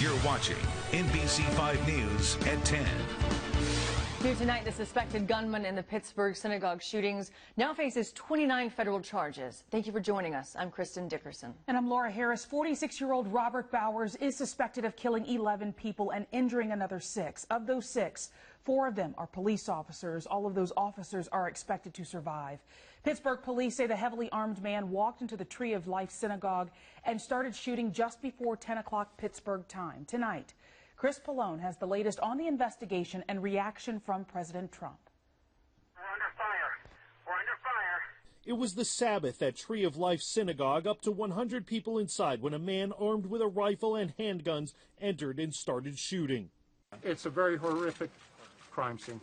You're watching NBC5 News at 10. New tonight, the suspected gunman in the Pittsburgh synagogue shootings now faces 29 federal charges. Thank you for joining us. I'm Kristen Dickerson. And I'm Laura Harris. 46-year-old Robert Bowers is suspected of killing 11 people and injuring another 6. Of those 6, 4 of them are police officers. All of those officers are expected to survive. Pittsburgh police say the heavily armed man walked into the Tree of Life synagogue and started shooting just before 10 o'clock Pittsburgh time. Tonight, Chris Pollone has the latest on the investigation and reaction from President Trump. We're under fire. We're under fire. It was the Sabbath at Tree of Life synagogue, up to 100 people inside when a man armed with a rifle and handguns entered and started shooting. It's a very horrific crime scene.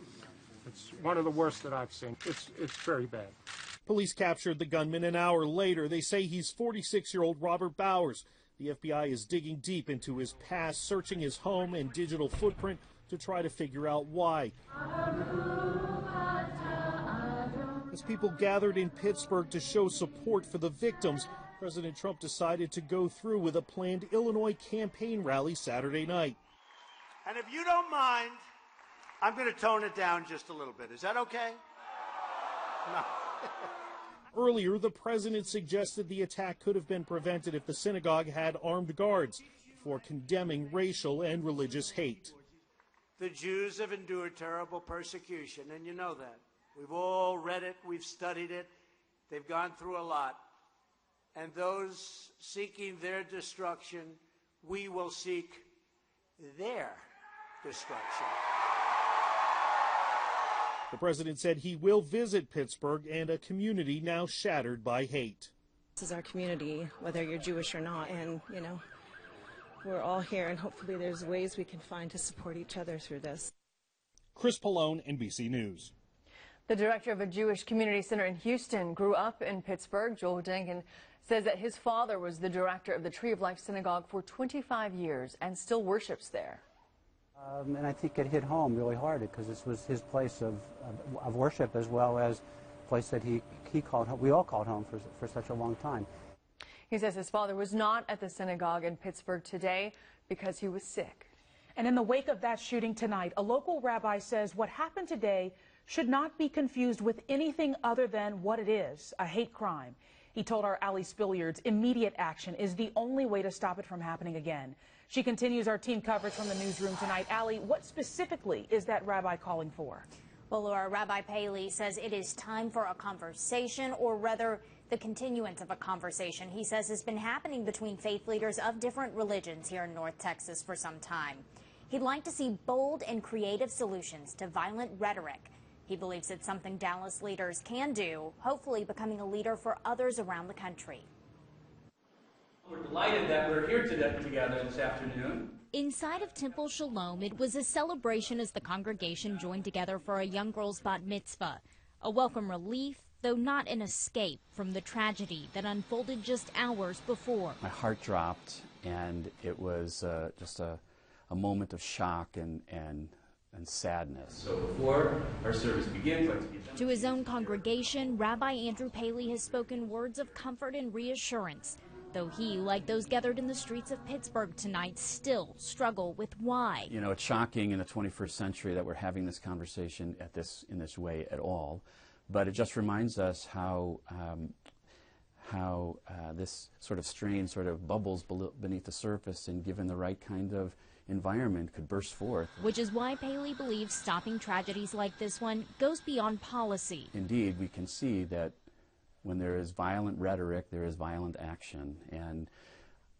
It's one of the worst that I've seen. It's very bad. Police captured the gunman an hour later. They say he's 46-year-old Robert Bowers. The FBI is digging deep into his past, searching his home and digital footprint to try to figure out why. As people gathered in Pittsburgh to show support for the victims, President Trump decided to go through with a planned Illinois campaign rally Saturday night. And if you don't mind, I'm going to tone it down just a little bit. Is that okay? No. Earlier, the president suggested the attack could have been prevented if the synagogue had armed guards, before condemning racial and religious hate. The Jews have endured terrible persecution, and you know that. We've all read it, we've studied it. They've gone through a lot. And those seeking their destruction, we will seek their destruction. The president said he will visit Pittsburgh and a community now shattered by hate. This is our community, whether you're Jewish or not, and, you know, we're all here, and hopefully there's ways we can find to support each other through this. Chris Pollone, NBC News. The director of a Jewish community center in Houston grew up in Pittsburgh. Joel Denkin says that his father was the director of the Tree of Life synagogue for 25 years and still worships there. And I think it hit home really hard because this was his place of worship, as well as a place that he called home. We all called home for such a long time. He says his father was not at the synagogue in Pittsburgh today because he was sick. And in the wake of that shooting tonight, a local rabbi says what happened today should not be confused with anything other than what it is, a hate crime. He told our Allie Spilliards immediate action is the only way to stop it from happening again. She continues our team coverage from the newsroom tonight. Allie, what specifically is that rabbi calling for? Well, Laura, Rabbi Paley says it is time for a conversation, or rather the continuance of a conversation he says has been happening between faith leaders of different religions here in North Texas for some time. He'd like to see bold and creative solutions to violent rhetoric. He believes it's something Dallas leaders can do, hopefully becoming a leader for others around the country. We're delighted that we're here together this afternoon. Inside of Temple Shalom, it was a celebration as the congregation joined together for a young girl's bat mitzvah. A welcome relief, though not an escape from the tragedy that unfolded just hours before. My heart dropped, and it was just a moment of shock and sadness. So before our service begins, let's get to his own congregation, Rabbi Andrew Paley has spoken words of comfort and reassurance, though he, like those gathered in the streets of Pittsburgh tonight, still struggle with why. You know, it's shocking in the 21st century that we're having this conversation in this way at all, but it just reminds us how this sort of strain sort of bubbles beneath the surface, and given the right kind of environment could burst forth. Which is why Paley believes stopping tragedies like this one goes beyond policy. Indeed, we can see that when there is violent rhetoric, there is violent action. And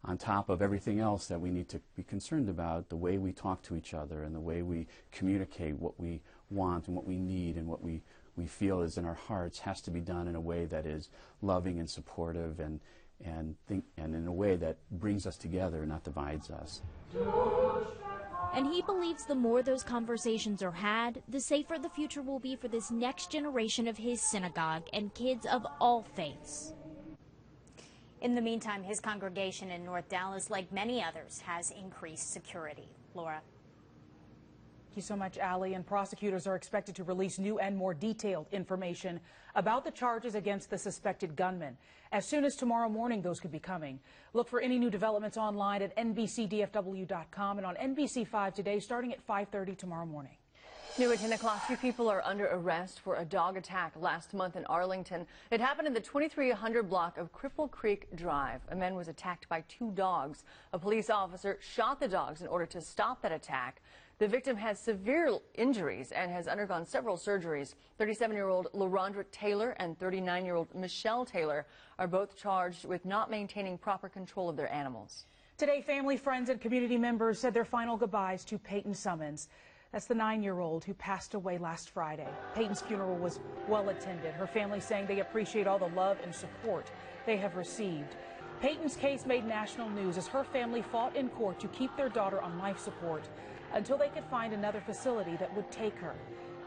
on top of everything else that we need to be concerned about, the way we talk to each other and the way we communicate what we want and what we need and what we feel is in our hearts has to be done in a way that is loving and supportive and in a way that brings us together, not divides us. And he believes the more those conversations are had, the safer the future will be for this next generation of his synagogue and kids of all faiths. In the meantime, his congregation in North Dallas, like many others, has increased security. Laura. Thank you so much, Allie. And prosecutors are expected to release new and more detailed information about the charges against the suspected gunman. As soon as tomorrow morning, those could be coming. Look for any new developments online at NBCDFW.com and on NBC5 today, starting at 5:30 tomorrow morning. New at 10 o'clock, 2 people are under arrest for a dog attack last month in Arlington. It happened in the 2300 block of Cripple Creek Drive. A man was attacked by 2 dogs. A police officer shot the dogs in order to stop that attack. The victim has severe injuries and has undergone several surgeries. 37-year-old LaRondra Taylor and 39-year-old Michelle Taylor are both charged with not maintaining proper control of their animals. Today, family, friends, and community members said their final goodbyes to Peyton Summons. That's the 9-year-old who passed away last Friday. Peyton's funeral was well attended. Her family saying they appreciate all the love and support they have received. Peyton's case made national news as her family fought in court to keep their daughter on life support until they could find another facility that would take her.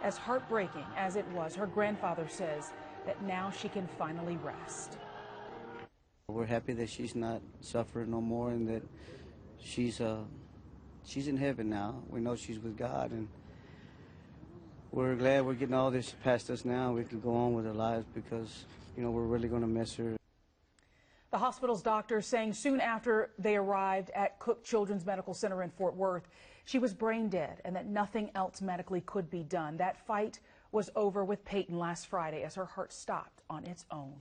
As heartbreaking as it was, her grandfather says that now she can finally rest. We're happy that she's not suffering no more and that she's in heaven now. We know she's with God, and we're glad we're getting all this past us now. We can go on with our lives because, you know, we're really going to miss her. The hospital's doctors saying soon after they arrived at Cook Children's Medical Center in Fort Worth, she was brain dead and that nothing else medically could be done. That fight was over with Peyton last Friday as her heart stopped on its own.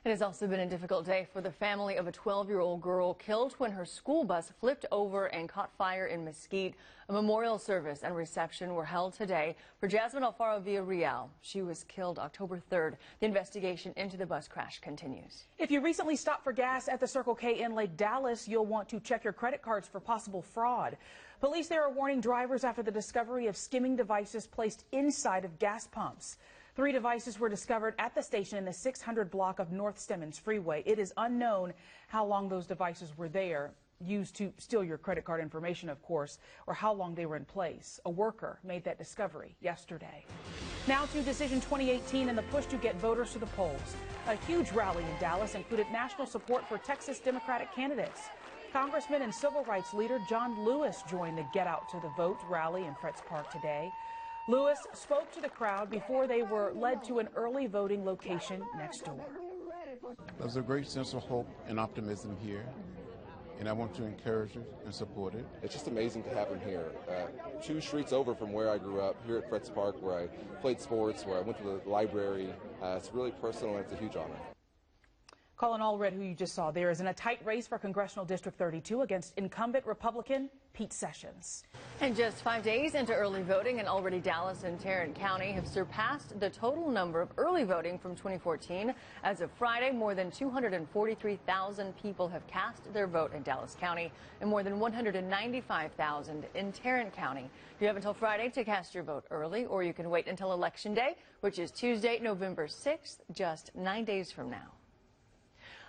It has also been a difficult day for the family of a 12-year-old girl killed when her school bus flipped over and caught fire in Mesquite. A memorial service and reception were held today for Jasmine Alfaro Villarreal. She was killed October 3rd. The investigation into the bus crash continues. If you recently stopped for gas at the Circle K in Lake Dallas, you'll want to check your credit cards for possible fraud. Police there are warning drivers after the discovery of skimming devices placed inside of gas pumps. 3 devices were discovered at the station in the 600 block of North Stemmons Freeway. It is unknown how long those devices were there, used to steal your credit card information, of course, or how long they were in place. A worker made that discovery yesterday. Now to Decision 2018 and the push to get voters to the polls. A huge rally in Dallas included national support for Texas Democratic candidates. Congressman and civil rights leader John Lewis joined the Get Out to the Vote rally in Fretz Park today. Lewis spoke to the crowd before they were led to an early voting location next door. There's a great sense of hope and optimism here, and I want to encourage it and support it. It's just amazing to have him here. 2 streets over from where I grew up, here at Fretz Park, where I played sports, where I went to the library. It's really personal, and it's a huge honor. Colin Allred, who you just saw there, is in a tight race for Congressional District 32 against incumbent Republican Pete Sessions. And just 5 days into early voting, and already Dallas and Tarrant County have surpassed the total number of early voting from 2014. As of Friday, more than 243,000 people have cast their vote in Dallas County and more than 195,000 in Tarrant County. You have until Friday to cast your vote early, or you can wait until Election Day, which is Tuesday, November 6th, just 9 days from now.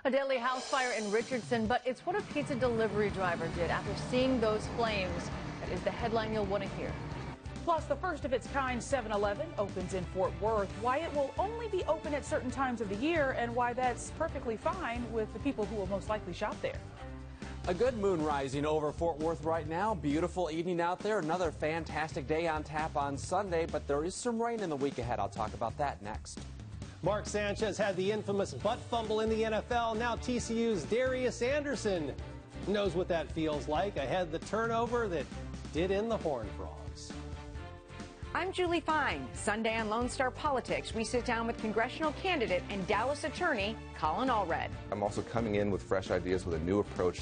A deadly house fire in Richardson, but it's what a pizza delivery driver did after seeing those flames. That is the headline you'll want to hear. Plus, the first of its kind 7-Eleven opens in Fort Worth, why it will only be open at certain times of the year, and why that's perfectly fine with the people who will most likely shop there. A good moon rising over Fort Worth right now. Beautiful evening out there. Another fantastic day on tap on Sunday, but there is some rain in the week ahead. I'll talk about that next. Mark Sanchez had the infamous butt fumble in the NFL. Now TCU's Darius Anderson knows what that feels like ahead the turnover that did in the Horned Frogs. I'm Julie Fine. Sunday on Lone Star Politics, we sit down with congressional candidate and Dallas attorney Colin Allred. I'm also coming in with fresh ideas with a new approach.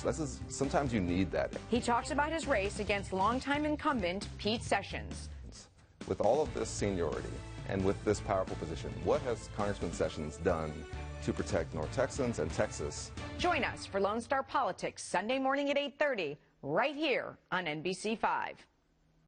Sometimes you need that. He talks about his race against longtime incumbent Pete Sessions. With all of this seniority and with this powerful position, what has Congressman Sessions done to protect North Texans and Texas? Join us for Lone Star Politics Sunday morning at 8:30 right here on NBC5.